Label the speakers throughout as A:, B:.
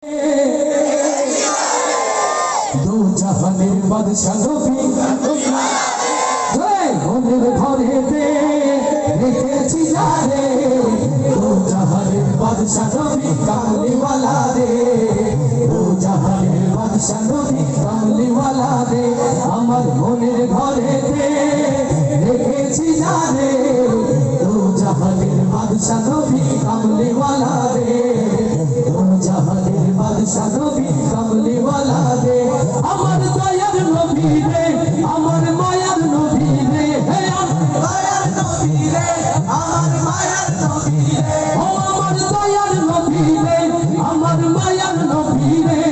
A: दो जहानेर बादशाह नबी মনের ঘরেতে রেখেছি যারে দো জাহানের বাদশা নবী কামলিওয়ালা রে দো জাহানের বাদশা নবী কামলিওয়ালা রে আমার মনের ঘরেতে রেখেছি যারে দো জাহানের বাদশা নবী কামলিওয়ালা রে দো জাহানের বাদশা নবী কামলিওয়ালা রে আমার দয়ার নবী রে আমার মায়ার নবী রে হে মায়ার নবী রে আমার মায়ার নবী রে ও আমার দয়ার নবী রে আমার মায়ার নবী রে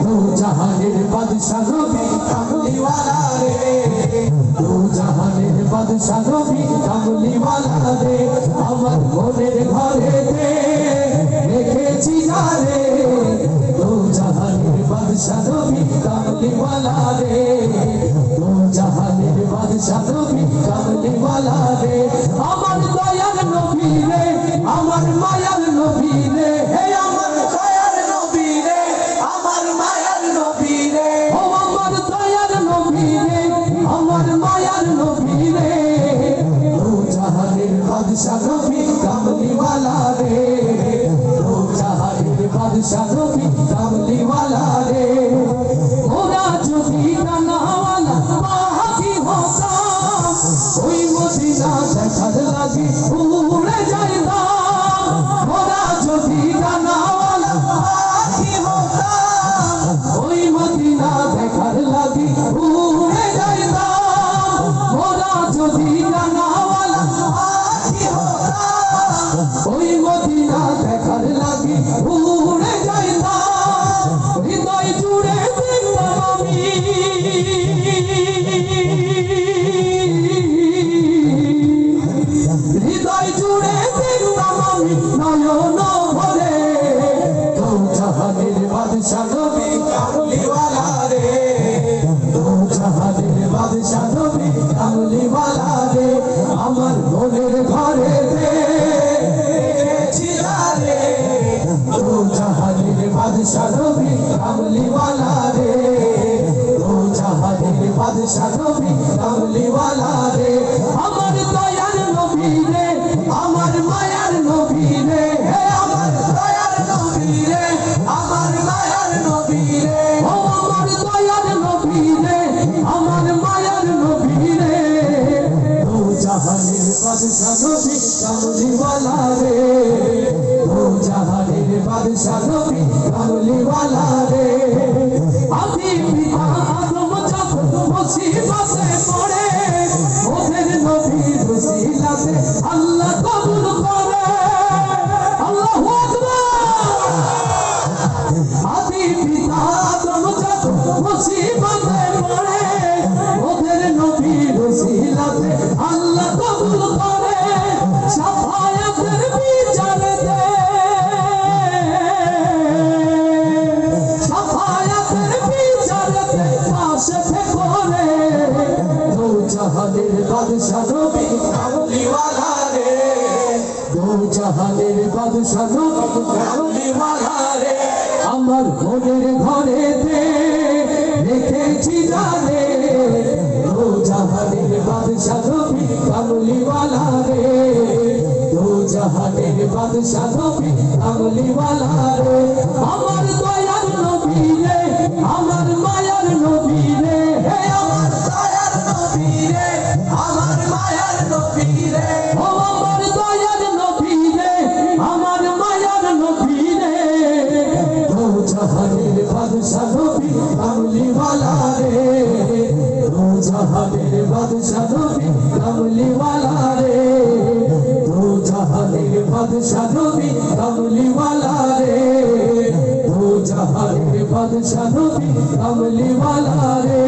A: দো জাহানের বাদশা নবী কামলিওয়ালা রে দো জাহানের বাদশা নবী কামলিওয়ালা রে আমার মনের ঘরেতে রেখেছি যারে দো জাহানের বাদশা নবী কামলিওয়ালা রে দো জাহানের বাদশা নবী কামলিওয়ালা রে আমার দয়ার নবী রে আমার মায়ার নবী রে হে আমার দয়ার নবী রে আমার মায়ার নবী রে ও আমার দয়ার নবী রে আমার মায়ার নবী রে দো জাহানের বাদশা নবী কামলিওয়ালা রে দো জাহানের বাদশা নবী কামলিওয়ালা রে ওরা যদি ডানাওয়ালা পাখি হতাম ওই মদিনা দেখার লাগি উড়ে যাইতাম ওরা যদি ডানাওয়ালা পাখি হতাম ওই মদিনা দেখার লাগি উড়ে যাইতাম ওরা যদি ডানাওয়ালা পাখি হতাম ওই মদিনা দেখার লাগি উড়ে যাইতাম হৃদয় জুড়ে দেখতাম আমি হৃদয় জুড়ে দেখতাম আমি নয়ন ভরে দো জাহানের বাদশা নবী কামলিওয়ালা রে দো জাহানের বাদশা নবী কামলিওয়ালা রে আমার মনের ঘরেতে রে দো জাহানের বাদশা নবী কামলিওয়ালা রে দো জাহানের বাদশা নবী কামলিওয়ালা রে আমার দয়ার নবী রে আমার মায়ার নবী রে হে আমার দয়ার নবী রে আমার মায়ার নবী রে ও আমার দয়ার নবী রে আমার মায়ার নবী রে দো জাহানের বাদশা নবী কামলিওয়ালা রে দো জাহানের বাদশা নবী কামলিওয়ালা রে আদি পিতা আদম যখন মুসিবতে পড়ে ওদের নবীর ওসিলাতে আল্লাহ কবুল করে আল্লাহু আকবার আদি পিতা আদম যখন মুসিবতে পড়ে ওদের নবীর ওসিলাতে আল্লাহ কবুল করে শাফায়াতের বিচারে দে শাফায়াতের বিচারে দে পাশে করে দো জাহানের বাদশা নবী কামলিওয়ালা রে দো জাহানের বাদশা নবী কামলিওয়ালা রে আমার মনের ঘরেতে রেখেছি জানে দো জাহানের বাদশা নবী কামলিওয়ালা রে দো জাহানের বাদশা নবী কামলিওয়ালা রে আমার দয়ার নবী রে আমার মায়ার নবী রে হে আমার দয়ার নবী রে আমার মায়ার নবী রে ও আমার দয়ার নবী রে আমার মায়ার নবী রে দো জাহানের বাদশা নবী কামলিওয়ালা রে দো জাহানের বাদশা নবী কামলিওয়ালা রে দো জাহানের বাদশা নবী কামলিওয়ালা রে দো জাহানের বাদশা নবী কামলিওয়ালা রে।